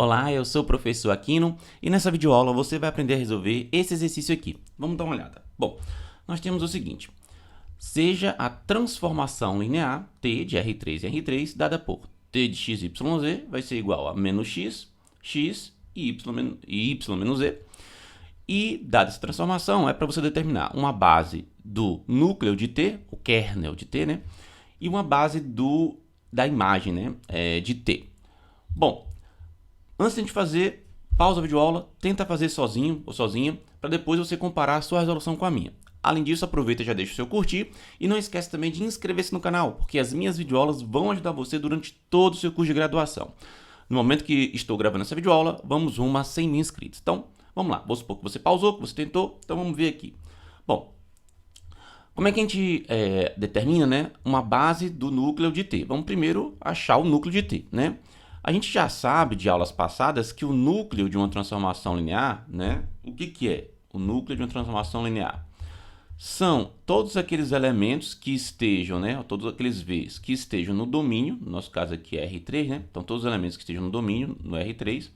Olá, eu sou o professor Aquino e nessa videoaula você vai aprender a resolver esse exercício aqui. Vamos dar uma olhada. Bom, nós temos o seguinte. Seja a transformação linear t de R3 em R3 dada por t de x, y, z vai ser igual a menos x, x e y menos z. E dada essa transformação é para você determinar uma base do núcleo de t, o kernel de t, né? E uma base da imagem, né? De t. Bom, antes de a gente fazer, pausa a videoaula, tenta fazer sozinho ou sozinha, para depois você comparar a sua resolução com a minha. Além disso, aproveita e já deixa o seu curtir e não esquece também de inscrever-se no canal, porque as minhas videoaulas vão ajudar você durante todo o seu curso de graduação. No momento que estou gravando essa videoaula, vamos rumo a 100 mil inscritos. Então, vamos lá. Vamos supor que você pausou, que você tentou, então vamos ver aqui. Bom, como é que a gente determina, né, uma base do núcleo de t? Vamos primeiro achar o núcleo de t, né? A gente já sabe de aulas passadas que o núcleo de uma transformação linear, né? O que é o núcleo de uma transformação linear? São todos aqueles elementos que estejam, né? Todos aqueles v's que estejam no domínio, no nosso caso aqui é R3, né? Então todos os elementos que estejam no domínio, no R3,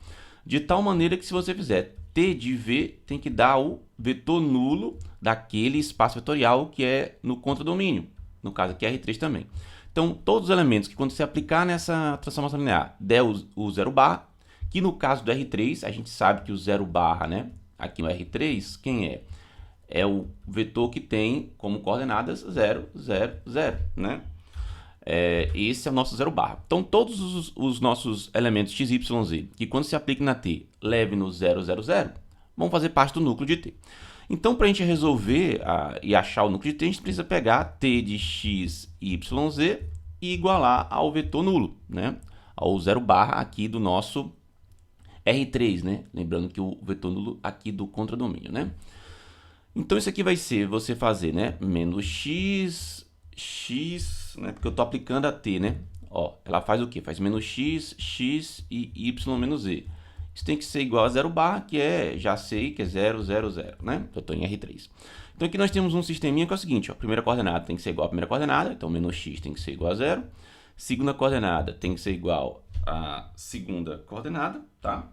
de tal maneira que se você fizer t de v, tem que dar o vetor nulo daquele espaço vetorial que é no contradomínio, no caso aqui é R3 também. Então, todos os elementos que quando você aplicar nessa transformação linear der o zero barra, que no caso do R3, a gente sabe que o zero barra, né, aqui no R3, quem é? É o vetor que tem como coordenadas 0, 0, 0, né? Esse é o nosso zero barra. Então, todos os nossos elementos x, y, z, que quando se aplica na t, leve no 0, 0, 0, vão fazer parte do núcleo de t. Então, para a gente resolver e achar o núcleo de t, a gente precisa pegar t de x, y, z e igualar ao vetor nulo, né? Ao zero barra aqui do nosso R3, né? Lembrando que o vetor nulo aqui do contradomínio, né? Então, isso aqui vai ser você fazer, né? Menos x, né? Porque eu estou aplicando a t, né? Ó, ela faz o quê? Faz menos x, x e y menos z. Isso tem que ser igual a zero barra, que já sei que é 0, 0, 0, né? Eu estou em R3. Então, aqui nós temos um sisteminha que é o seguinte, ó, a primeira coordenada tem que ser igual à primeira coordenada, então menos x tem que ser igual a 0. Segunda coordenada tem que ser igual à segunda coordenada, tá?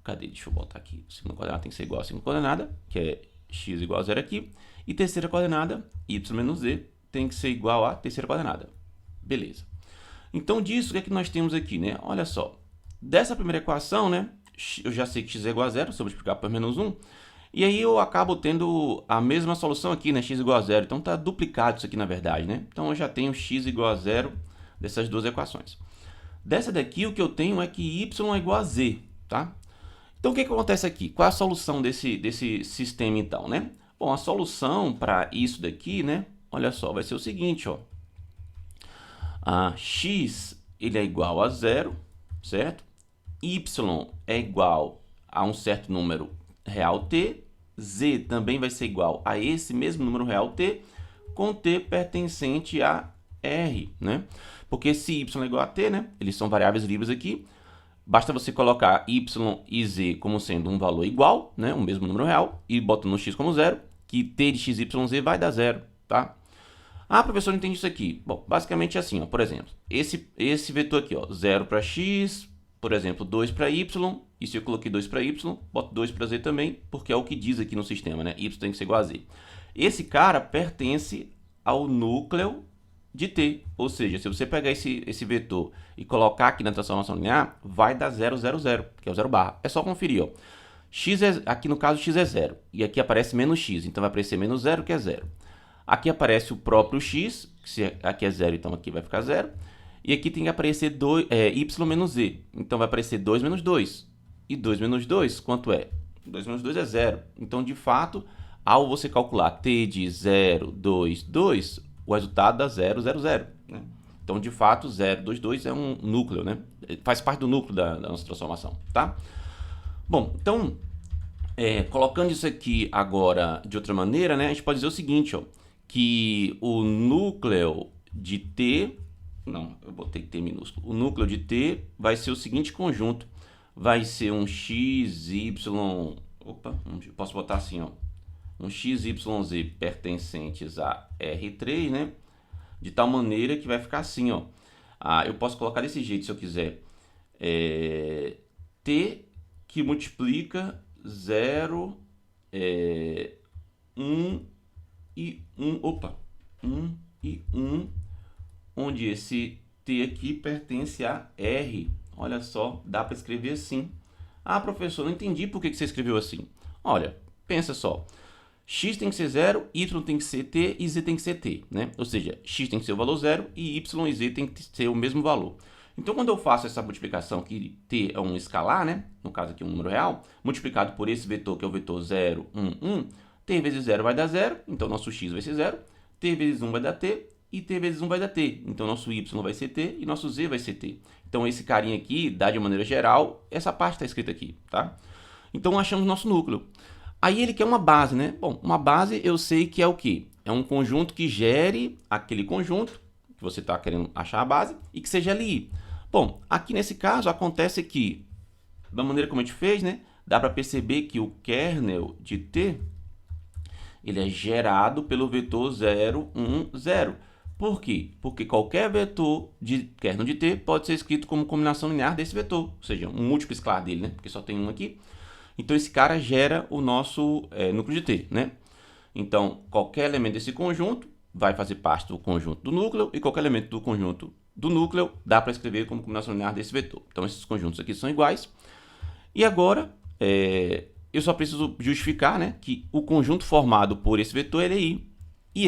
Cadê? Deixa eu botar aqui. Segunda coordenada tem que ser igual à segunda coordenada, que é x igual a 0 aqui. E terceira coordenada, y menos z, tem que ser igual à terceira coordenada. Beleza. Então, disso, o que é que nós temos aqui, né? Olha só. Dessa primeira equação, né? Eu já sei que x é igual a 0, só multiplicar por menos 1. E aí eu acabo tendo a mesma solução aqui, né? X igual a 0. Então, está duplicado isso aqui, na verdade, né? Então, eu já tenho x igual a 0 dessas duas equações. Dessa daqui, o que eu tenho é que y é igual a z, tá? Então, o que acontece aqui? Qual é a solução desse sistema, então, né? Bom, a solução para isso daqui, né? Olha só, vai ser o seguinte, ó. X, ele é igual a 0, certo? Y é igual a um certo número real t, z também vai ser igual a esse mesmo número real t, com t pertencente a r, né? Porque se y é igual a t, né? Eles são variáveis livres aqui. Basta você colocar y e z como sendo um valor igual, né? O mesmo número real, e bota no x como 0, que t de x, y, z vai dar 0, tá? Professor, não entende isso aqui. Bom, basicamente é assim, ó. Por exemplo, esse vetor aqui, ó, 0 para x, por exemplo, 2 para y, e se eu coloquei 2 para y, boto 2 para z também, porque é o que diz aqui no sistema, né? Y tem que ser igual a z. Esse cara pertence ao núcleo de t, ou seja, se você pegar esse vetor e colocar aqui na transformação linear, vai dar 0, 0, 0, que é o zero barra. É só conferir, ó. Aqui no caso x é 0, e aqui aparece menos x, então vai aparecer menos 0, que é 0. Aqui aparece o próprio x, se aqui é 0, então aqui vai ficar 0. E aqui tem que aparecer y menos z. Então, vai aparecer 2 menos 2. E 2 menos 2, quanto é? 2 menos 2 é 0. Então, de fato, ao você calcular t de 0, 2, 2, o resultado dá 0, 0, 0. Né? Então, de fato, 0, 2, 2 é um núcleo, né? Faz parte do núcleo da nossa transformação, tá? Bom, então, colocando isso aqui agora de outra maneira, né? A gente pode dizer o seguinte, ó, que o núcleo de t... Não, eu botei t minúsculo. O núcleo de t vai ser o seguinte conjunto. Vai ser um x, y... Opa, posso botar assim, ó. Um x, y, z pertencentes a R3, né? De tal maneira que vai ficar assim, ó. Eu posso colocar desse jeito se eu quiser. t que multiplica 0, 1 e 1, 1 e 1, onde esse t aqui pertence a R. Olha só, dá para escrever assim. Ah, professor, não entendi por que você escreveu assim. Olha, pensa só. X tem que ser 0, Y tem que ser T e Z tem que ser T, né? Ou seja, X tem que ser o valor 0 e Y e Z tem que ser o mesmo valor. Então, quando eu faço essa multiplicação, que T é um escalar, né? No caso aqui um número real, multiplicado por esse vetor, que é o vetor 0, 1, 1, T vezes 0 vai dar 0, então nosso X vai ser 0, T vezes 1 vai dar T, e T vezes 1 vai dar T. Então, nosso Y vai ser T e nosso Z vai ser T. Então, esse carinha aqui dá de maneira geral, essa parte está escrita aqui, tá? Então, achamos nosso núcleo. Aí ele quer uma base, né? Bom, uma base eu sei que é o quê? É um conjunto que gere aquele conjunto, que você está querendo achar a base, e que seja LI. Bom, aqui nesse caso acontece que, da maneira como a gente fez, né? Dá para perceber que o kernel de T, ele é gerado pelo vetor 0, 1, 0. Por quê? Porque qualquer vetor de kernel de T pode ser escrito como combinação linear desse vetor, ou seja, um múltiplo escalar dele, né? Porque só tem um aqui. Então, esse cara gera o nosso núcleo de T, né? Então, qualquer elemento desse conjunto vai fazer parte do conjunto do núcleo e qualquer elemento do conjunto do núcleo dá para escrever como combinação linear desse vetor. Então, esses conjuntos aqui são iguais. E agora, eu só preciso justificar, né, que o conjunto formado por esse vetor é LI. E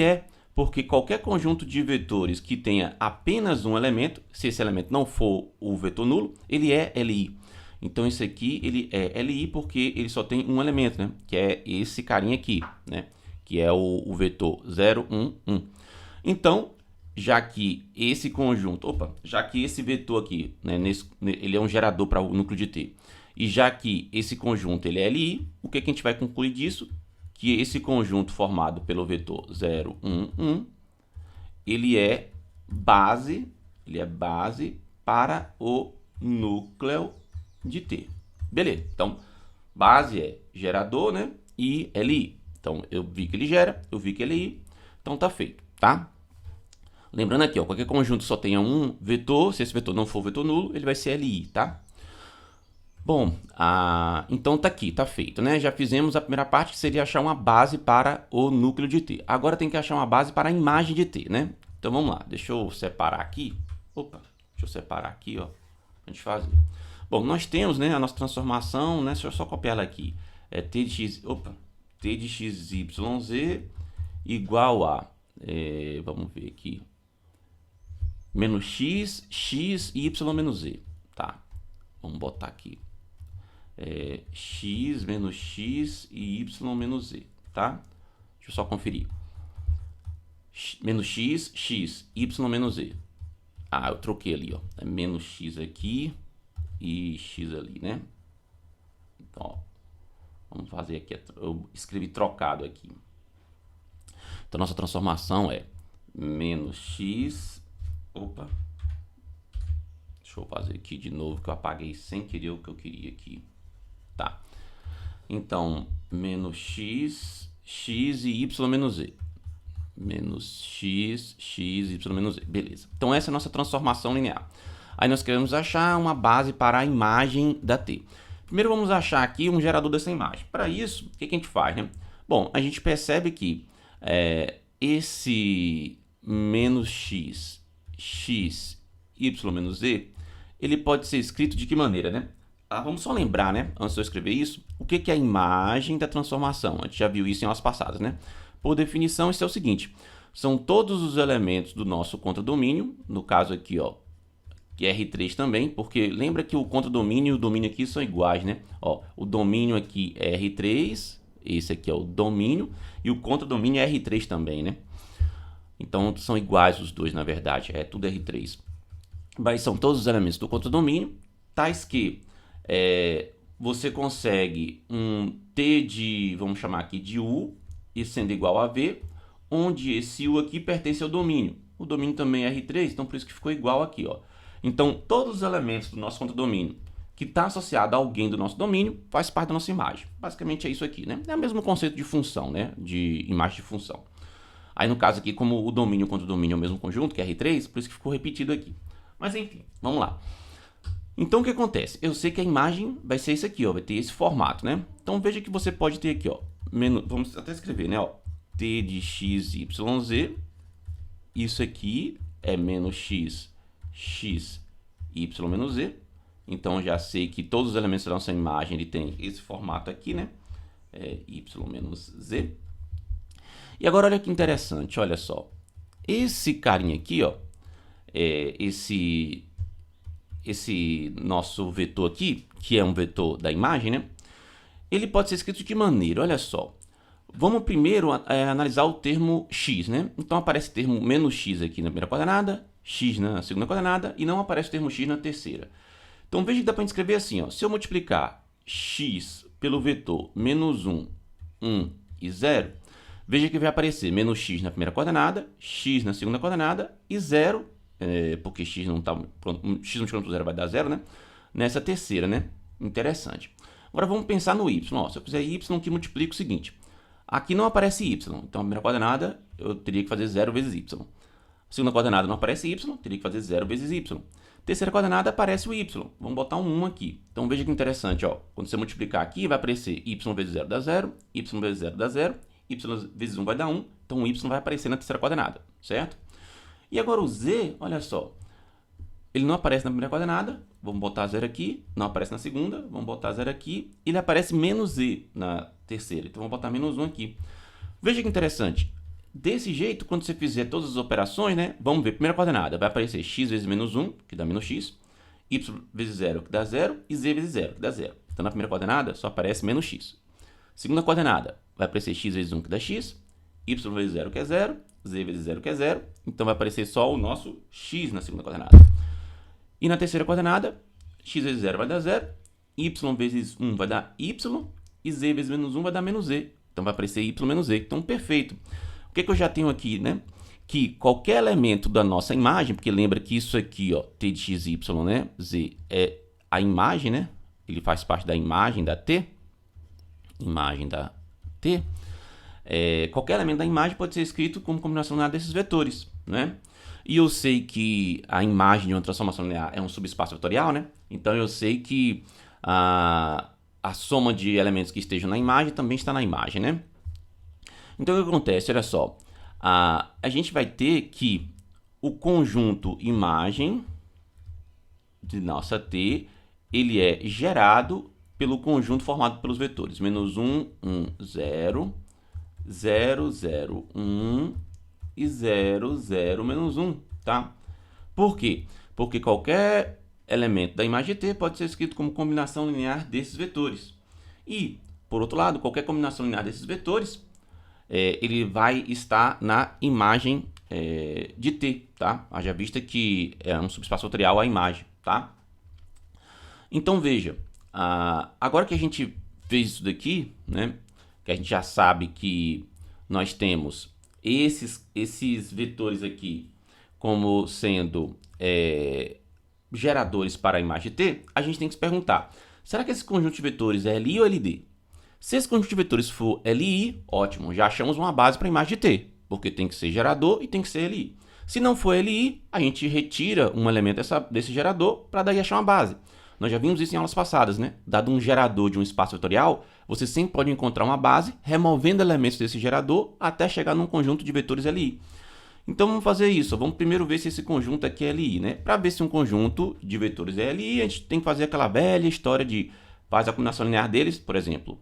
porque qualquer conjunto de vetores que tenha apenas um elemento, se esse elemento não for o vetor nulo, ele é LI. Então, esse aqui ele é LI porque ele só tem um elemento, né? Que é esse carinha aqui, né? Que é o vetor 0, 1, 1. Então, já que esse conjunto, já que esse vetor aqui, né, ele é um gerador para o núcleo de T, e já que esse conjunto ele é LI, o que a gente vai concluir disso? Que esse conjunto formado pelo vetor 0, 1, 1, ele é base para o núcleo de T. Beleza, então base é gerador, né? E LI. Então eu vi que ele gera, eu vi que ele LI, então tá feito, tá? Lembrando aqui, ó, qualquer conjunto só tenha um vetor, se esse vetor não for vetor nulo, ele vai ser LI, tá? Bom, então tá aqui, tá feito, né? Já fizemos a primeira parte, que seria achar uma base para o núcleo de T. Agora tem que achar uma base para a imagem de T, né? Então vamos lá, deixa eu separar aqui. Deixa eu separar aqui, ó, pra gente fazer. Bom, nós temos, né, a nossa transformação, né? Deixa eu só copiar ela aqui. É t de x, y, z igual a, vamos ver aqui, menos x, x e y menos z, tá? Vamos botar aqui. X menos x e y menos z, tá? Deixa eu só conferir. Menos x, x, y menos z. Ah, eu troquei ali, ó. É menos x aqui e x ali, né? Então, ó, vamos fazer aqui. Eu escrevi trocado aqui. Então, nossa transformação é menos x. Deixa eu fazer aqui de novo, que eu apaguei sem querer o que eu queria aqui. Tá. Então, menos x, x e y menos z. Menos x, x, y menos z. Beleza. Então, essa é a nossa transformação linear. Aí nós queremos achar uma base para a imagem da T. Primeiro vamos achar aqui um gerador dessa imagem. Para isso, o que a gente faz, né? Bom, a gente percebe que esse menos x, x, y menos z, ele pode ser escrito de que maneira, né? Vamos só lembrar, né? Antes de eu escrever isso, o que é a imagem da transformação? A gente já viu isso em aulas passadas, né? Por definição, isso é o seguinte. São todos os elementos do nosso contradomínio, no caso aqui, ó, que é R3 também, porque lembra que o contradomínio e o domínio aqui são iguais, né? Ó, o domínio aqui é R3, esse aqui é o domínio, e o contradomínio é R3 também, né? Então, são iguais os dois, na verdade, é tudo R3. Mas são todos os elementos do contradomínio, tais que você consegue um T de, vamos chamar aqui de U, e sendo igual a V, onde esse U aqui pertence ao domínio. O domínio também é R3, então por isso que ficou igual aqui, ó. Então, todos os elementos do nosso contradomínio que está associado a alguém do nosso domínio faz parte da nossa imagem. Basicamente é isso aqui, né? É o mesmo conceito de função, né? De imagem de função. Aí, no caso aqui, como o domínio e o contradomínio é o mesmo conjunto, que é R3, por isso que ficou repetido aqui. Mas, enfim, vamos lá. Então, o que acontece? Eu sei que a imagem vai ser isso aqui, ó, vai ter esse formato, né? Então, veja que você pode ter aqui, ó, vamos até escrever, né? Ó, t de x, y, z. Isso aqui é menos x, y menos z. Então, já sei que todos os elementos da nossa imagem ele tem esse formato aqui, né? Y menos z. E agora, olha que interessante, olha só. Esse carinha aqui, ó, esse nosso vetor aqui, que é um vetor da imagem, né? Ele pode ser escrito de que maneira? Olha só. Vamos primeiro analisar o termo x, né? Então, aparece o termo menos x aqui na primeira coordenada, x na segunda coordenada, e não aparece o termo x na terceira. Então, veja que dá para escrever assim, ó. Se eu multiplicar x pelo vetor menos 1, 1 e 0, veja que vai aparecer menos x na primeira coordenada, x na segunda coordenada e 0, porque x não está pronto, x multiplicado por 0 vai dar 0, né? Nessa terceira, né? Interessante. Agora vamos pensar no y. Ó, se eu fizer y que multiplica o seguinte. Aqui não aparece y, então a primeira coordenada eu teria que fazer 0 vezes y. A segunda coordenada não aparece y, teria que fazer 0 vezes y. Terceira coordenada aparece o y. Vamos botar um 1 aqui. Então veja que interessante, ó. Quando você multiplicar aqui, vai aparecer y vezes 0 dá 0, y vezes 0 dá 0, y vezes 1 vai dar 1, então o y vai aparecer na terceira coordenada, certo? E agora o z, olha só, ele não aparece na primeira coordenada, vamos botar 0 aqui, não aparece na segunda, vamos botar 0 aqui, e ele aparece menos z na terceira, então vamos botar menos 1 aqui. Veja que interessante, desse jeito, quando você fizer todas as operações, né, vamos ver, primeira coordenada, vai aparecer x vezes menos 1, que dá menos x, y vezes 0, que dá 0, e z vezes 0, que dá 0. Então, na primeira coordenada, só aparece menos x. Segunda coordenada, vai aparecer x vezes 1, que dá x, y vezes 0, que é 0, z vezes 0, que é 0. Então, vai aparecer só o nosso x na segunda coordenada. E na terceira coordenada, x vezes 0 vai dar 0, y vezes 1 vai dar y, e z vezes menos 1 vai dar menos z. Então, vai aparecer y menos z. Então, perfeito. O que eu já tenho aqui, né? Que qualquer elemento da nossa imagem, porque lembra que isso aqui, ó, t de x, y, né? Z é a imagem, né? Ele faz parte da imagem da t. Imagem da t. Qualquer elemento da imagem pode ser escrito como combinação linear desses vetores, né? E eu sei que a imagem de uma transformação linear é um subespaço vetorial, né? Então eu sei que a soma de elementos que estejam na imagem também está na imagem, né? Então o que acontece? Olha só, a gente vai ter que o conjunto imagem de nossa t, ele é gerado pelo conjunto formado pelos vetores menos 1, 1, 0, 0, 0, 1 e 0, 0, menos 1, tá? Por quê? Porque qualquer elemento da imagem t pode ser escrito como combinação linear desses vetores. E, por outro lado, qualquer combinação linear desses vetores, ele vai estar na imagem de t, tá? Haja vista que é um subespaço vetorial a imagem, tá? Então, veja, agora que a gente fez isso daqui, né? Que a gente já sabe que nós temos esses vetores aqui como sendo geradores para a imagem t, a gente tem que se perguntar, será que esse conjunto de vetores é LI ou LD? Se esse conjunto de vetores for LI, ótimo, já achamos uma base para a imagem de t, porque tem que ser gerador e tem que ser LI. Se não for LI, a gente retira um elemento desse gerador para daí achar uma base. Nós já vimos isso em aulas passadas, né? Dado um gerador de um espaço vetorial, você sempre pode encontrar uma base, removendo elementos desse gerador, até chegar num conjunto de vetores LI. Então, vamos fazer isso. Vamos primeiro ver se esse conjunto aqui é LI, né? Para ver se um conjunto de vetores é LI, a gente tem que fazer aquela velha história de fazer a combinação linear deles, por exemplo,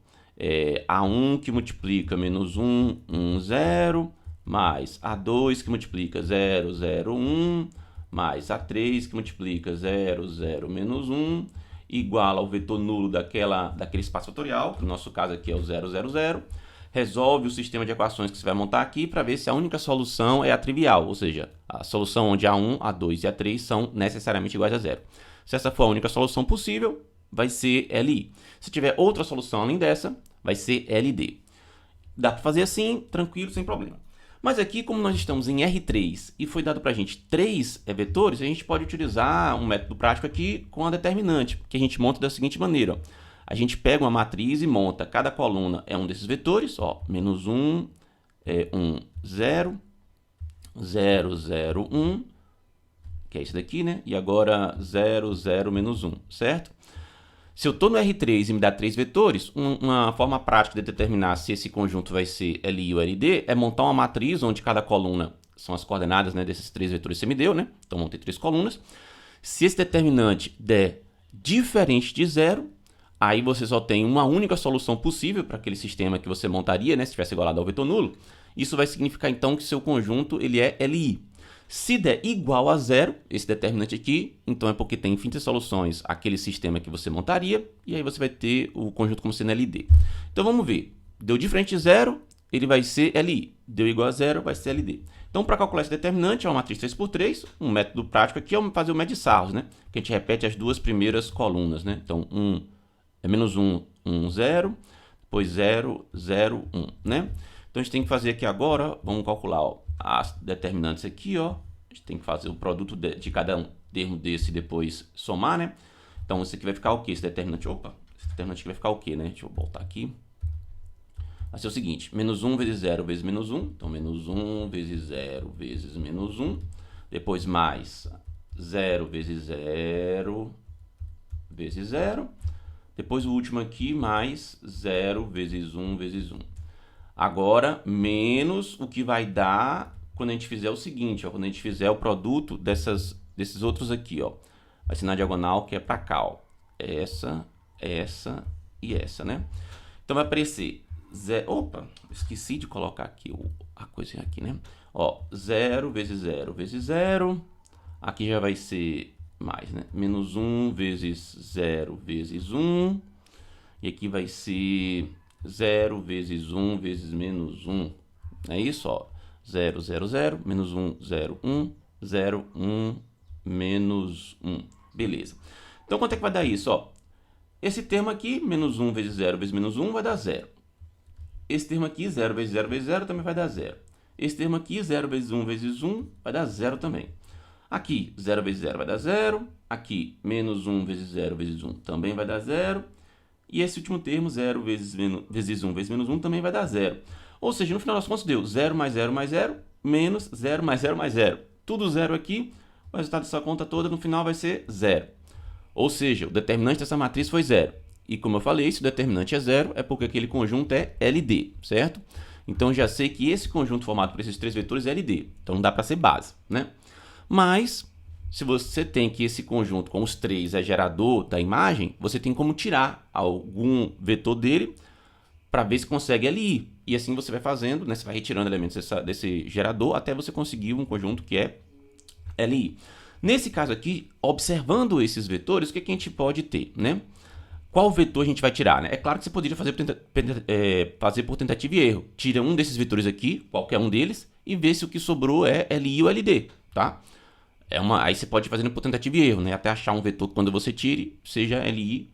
A1 que multiplica menos 1, 1, 0, mais A2 que multiplica 0, 0, 1, mais A3 que multiplica 0, 0, menos 1, igual ao vetor nulo daquele espaço vetorial, que no nosso caso aqui é o 0, 0, 0. Resolve o sistema de equações que você vai montar aqui para ver se a única solução é a trivial, ou seja, a solução onde A1, A2 e A3 são necessariamente iguais a 0. Se essa for a única solução possível, vai ser LI. Se tiver outra solução além dessa, vai ser LD. Dá para fazer assim, tranquilo, sem problema. Mas aqui, como nós estamos em R3 e foi dado para a gente 3 vetores, a gente pode utilizar um método prático aqui com a determinante, que a gente monta da seguinte maneira. A gente pega uma matriz e monta, cada coluna é um desses vetores, ó, menos 1, 1, 0, 0, 0, 1, que é esse daqui, né? E agora 0, 0, menos 1, certo? Se eu estou no R3 e me dá 3 vetores, uma forma prática de determinar se esse conjunto vai ser LI ou LD é montar uma matriz onde cada coluna são as coordenadas, né, desses 3 vetores que você me deu, né? Então, vão ter 3 colunas. Se esse determinante der diferente de 0, aí você só tem uma única solução possível para aquele sistema que você montaria, né, se tivesse igualado ao vetor nulo. Isso vai significar, então, que seu conjunto ele é LI. Se der igual a 0, esse determinante aqui, então é porque tem infinitas soluções aquele sistema que você montaria, e aí você vai ter o conjunto como sendo LD. Então vamos ver. Deu diferente de 0, ele vai ser LI. Deu igual a 0, vai ser LD. Então, para calcular esse determinante, é uma matriz 3x3. Um método prático aqui é fazer o Medisarros, né? Que a gente repete as duas primeiras colunas, né? Então, é menos 1, 1, 0, depois 0, 0, 1, né? Então, a gente tem que fazer aqui agora, vamos calcular, ó, as determinantes aqui, ó. A gente tem que fazer o produto de cada termo desse e depois somar, né? Então, isso aqui vai ficar o quê? Esse determinante, esse determinante aqui vai ficar o quê, né? Deixa eu voltar aqui. Vai ser o seguinte, menos 1 vezes 0 vezes menos 1. Então, menos 1 vezes 0 vezes menos 1. Depois, mais 0 vezes 0 vezes 0. Depois, o último aqui, mais 0 vezes 1 vezes 1. Agora, menos o que vai dar quando a gente fizer o seguinte, ó, quando a gente fizer o produto desses outros aqui, ó. Vai ser na diagonal, que é para cá, ó. Essa e essa, né? Então, vai aparecer... Opa, esqueci de colocar aqui a coisinha aqui, né? Ó, 0 vezes 0 vezes 0. Aqui já vai ser mais, né? Menos 1 vezes 0 vezes 1. E aqui vai ser 0 vezes 1 vezes menos 1. É isso, ó. 0, 0, 0, menos 1, 0, 1, 0, 1, menos 1. Beleza. Então, quanto é que vai dar isso, ó? Esse termo aqui, menos 1 vezes 0 vezes menos 1, vai dar 0. Esse termo aqui, 0 vezes 0 vezes 0, também vai dar 0. Esse termo aqui, 0 vezes 1 vezes 1, vai dar 0 também. Aqui, 0 vezes 0 vai dar 0. Aqui, menos 1 vezes 0 vezes 1 também vai dar 0. E esse último termo, 0 vezes 1 vezes menos 1, também vai dar 0. Ou seja, no final das contas, deu 0 mais 0 mais 0, menos 0 mais 0 mais 0. Tudo 0 aqui, o resultado dessa conta toda, no final, vai ser 0. Ou seja, o determinante dessa matriz foi 0. E como eu falei, se o determinante é 0, é porque aquele conjunto é LD, certo? Então, já sei que esse conjunto formado por esses 3 vetores é LD. Então, não dá para ser base, né? Mas, se você tem que esse conjunto com os 3 é gerador da imagem, você tem como tirar algum vetor dele para ver se consegue LI. E assim você vai fazendo, né? Você vai retirando elementos desse gerador até você conseguir um conjunto que é LI. Nesse caso aqui, observando esses vetores, o que a gente pode ter, né? Qual vetor a gente vai tirar, né? É claro que você poderia fazer por tentativa e erro. Tira um desses vetores aqui, qualquer um deles, e vê se o que sobrou é LI ou LD, tá? Aí você pode ir fazendo por tentativa e erro, né? Até achar um vetor que quando você tire, seja LI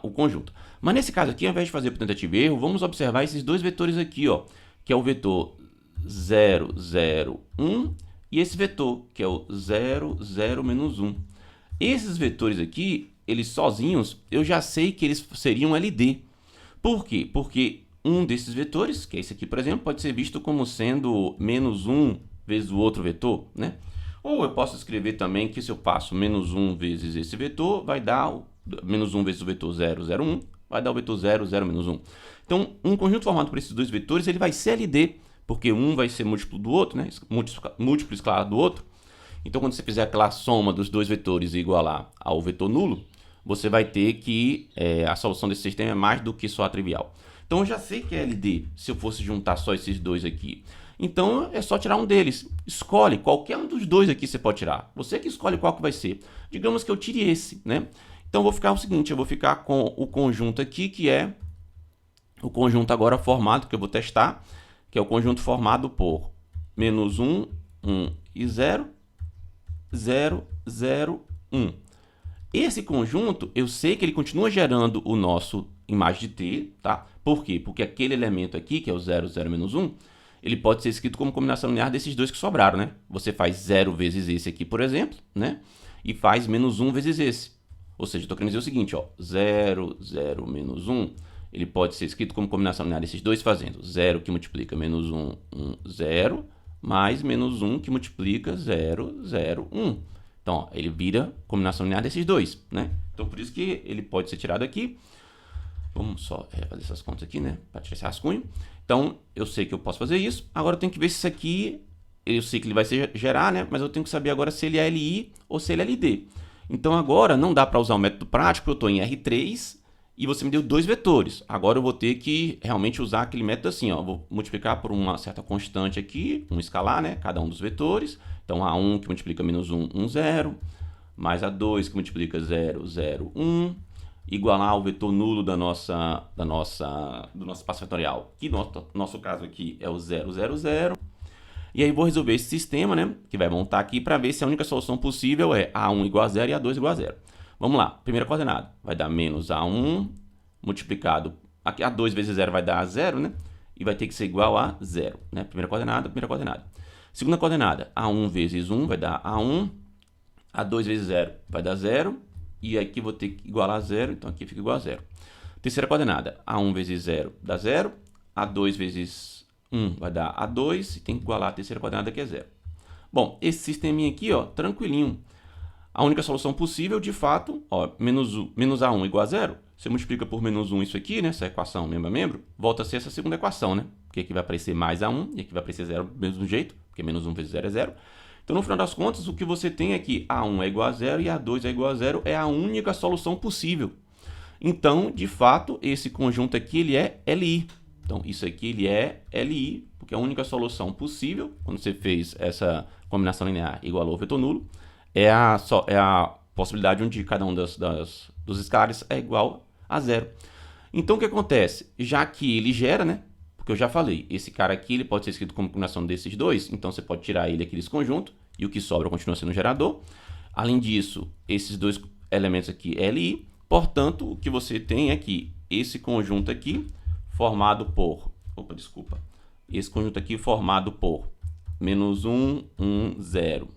o conjunto. Mas nesse caso aqui, ao invés de fazer por tentativa e erro, vamos observar esses dois vetores aqui, ó, que é o vetor 0, 0, 1 e esse vetor, que é o 0, 0, menos 1. Esses vetores aqui, eles sozinhos, eu já sei que eles seriam LD. Por quê? Porque um desses vetores, que é esse aqui, por exemplo, pode ser visto como sendo menos 1 vezes o outro vetor, né? Ou eu posso escrever também que se eu passo menos 1 vezes esse vetor, vai dar menos 1 vezes o vetor 0, 0, 1, vai dar o vetor 0, 0, menos 1. Então, um conjunto formado por esses dois vetores, ele vai ser LD, porque um vai ser múltiplo do outro, né? Múltiplo escalar do outro. Então, quando você fizer aquela soma dos dois vetores e igualar ao vetor nulo, você vai ter que a solução desse sistema é mais do que só a trivial. Então, eu já sei que é LD se eu fosse juntar só esses dois aqui. Então, é só tirar um deles. Escolhe, qualquer um dos dois aqui você pode tirar. Você que escolhe qual que vai ser. Digamos que eu tire esse, né? Então, eu vou ficar o seguinte, eu vou ficar com o conjunto aqui, que é o conjunto agora formado, que eu vou testar, que é o conjunto formado por menos 1, 1 e 0, 0, 0, 1. Esse conjunto, eu sei que ele continua gerando o nosso imagem de T, tá? Por quê? Porque aquele elemento aqui, que é o 0, 0, menos 1, ele pode ser escrito como combinação linear desses dois que sobraram, né? Você faz 0 vezes esse aqui, por exemplo, né? E faz menos 1 vezes esse. Ou seja, eu estou querendo dizer o seguinte, ó, 0, 0, menos 1, ele pode ser escrito como combinação linear desses dois fazendo 0 que multiplica menos 1, 1, 0, mais menos 1 que multiplica 0, 0, 1. Então, ó, ele vira combinação linear desses dois, né? Então, por isso que ele pode ser tirado aqui. Vamos só fazer essas contas aqui, né? Para tirar esse rascunho. Então, eu sei que eu posso fazer isso. Agora, eu tenho que ver se isso aqui... Eu sei que ele vai gerar, né? Mas eu tenho que saber agora se ele é LI ou se ele é LD. Então, agora, não dá para usar o método prático. Eu estou em R3 e você me deu dois vetores. Agora, eu vou ter que realmente usar aquele método assim, ó. Vou multiplicar por uma certa constante aqui, um escalar, né? Cada um dos vetores. Então, A1 que multiplica menos 1, 1, 0. Mais A2 que multiplica 0, 0, 1. Igualar o vetor nulo do nosso espaço vetorial, que no nosso caso aqui é o 0, 0, 0. E aí vou resolver esse sistema, né, que vai montar aqui para ver se a única solução possível é A1 igual a 0 e A2 igual a 0. Vamos lá, primeira coordenada vai dar menos A1 multiplicado, aqui A2 vezes 0 vai dar a 0, né, e vai ter que ser igual a 0, né, primeira coordenada, primeira coordenada. Segunda coordenada, A1 vezes 1 vai dar A1, A2 vezes 0 vai dar 0, e aqui vou ter que igualar a 0, então aqui fica igual a 0. Terceira coordenada, A1 vezes 0 dá 0, A2 vezes 1 vai dar A2, e tem que igualar a terceira coordenada que é 0. Bom, esse sisteminha aqui, ó, tranquilinho. A única solução possível, de fato, ó, menos A1 igual a 0, você multiplica por menos 1 isso aqui, né, essa equação membro a membro, volta a ser essa segunda equação, né? Porque aqui vai aparecer mais A1 e aqui vai aparecer 0 do mesmo jeito, porque menos 1 vezes 0 é 0. Então, no final das contas, o que você tem é que A1 é igual a 0 e A2 é igual a 0 é a única solução possível. Então, de fato, esse conjunto aqui ele é LI. Então, isso aqui ele é LI, porque a única solução possível, quando você fez essa combinação linear igualou ao vetor nulo, é a possibilidade onde cada um dos escalares é igual a 0. Então, o que acontece? Já que ele gera, né? Porque eu já falei, esse cara aqui ele pode ser escrito como combinação desses dois, então você pode tirar ele aqui desse conjunto, e o que sobra continua sendo o gerador. Além disso, esses dois elementos aqui é LI, portanto, o que você tem é que esse conjunto aqui, formado por... Esse conjunto aqui formado por menos 1, 1, 0,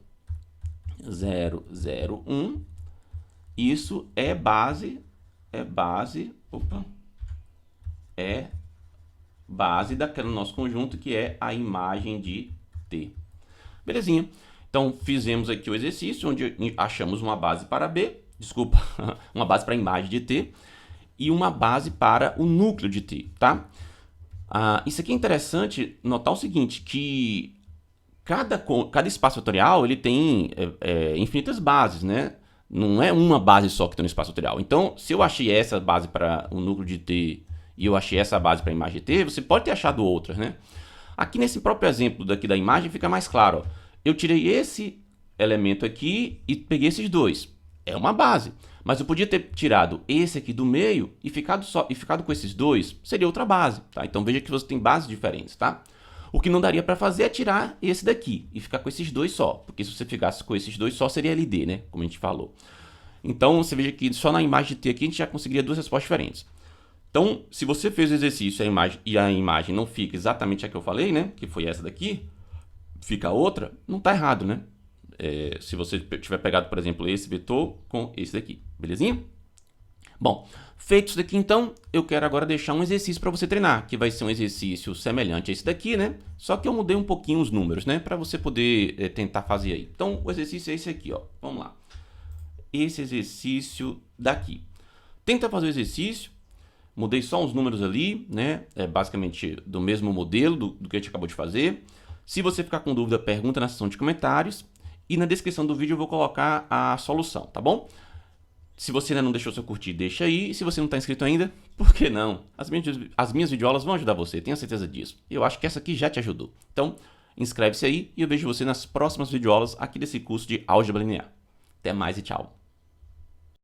0, 0, 1, isso é base daquele nosso conjunto que é a imagem de T. Belezinha? Então, fizemos aqui o exercício onde achamos uma base para B, uma base para a imagem de T e uma base para o núcleo de T, tá? Isso aqui é interessante notar o seguinte, que cada espaço vetorial ele tem infinitas bases, né? Não é uma base só que tem no espaço vetorial. Então, se eu achei essa base para o núcleo de T e eu achei essa base para a imagem de T, você pode ter achado outras, né? Aqui nesse próprio exemplo daqui da imagem fica mais claro. Ó. Eu tirei esse elemento aqui e peguei esses dois. É uma base. Mas eu podia ter tirado esse aqui do meio e ficado com esses dois, seria outra base, tá? Então veja que você tem bases diferentes, tá? O que não daria para fazer é tirar esse daqui e ficar com esses dois só, porque se você ficasse com esses dois só seria LD, né? Como a gente falou. Então você veja que só na imagem de T aqui a gente já conseguiria duas respostas diferentes. Então, se você fez o exercício e a imagem não fica exatamente a que eu falei, né? Que foi essa daqui, fica outra, não tá errado, né? Se você tiver pegado, por exemplo, esse vetor com esse daqui, belezinha? Bom, feito isso daqui, então, eu quero agora deixar um exercício para você treinar, que vai ser um exercício semelhante a esse daqui, né? Só que eu mudei um pouquinho os números, né? Para você poder tentar fazer aí. Então, o exercício é esse aqui, ó. Vamos lá. Esse exercício daqui. Tenta fazer o exercício. Mudei só uns números ali, né? É basicamente do mesmo modelo do que a gente acabou de fazer. Se você ficar com dúvida, pergunta na seção de comentários. E na descrição do vídeo eu vou colocar a solução, tá bom? Se você ainda não deixou seu curtir, deixa aí. E se você não está inscrito ainda, por que não? As minhas videoaulas vão ajudar você, tenho certeza disso. Eu acho que essa aqui já te ajudou. Então, inscreve-se aí e eu vejo você nas próximas videoaulas aqui desse curso de Álgebra Linear. Até mais e tchau!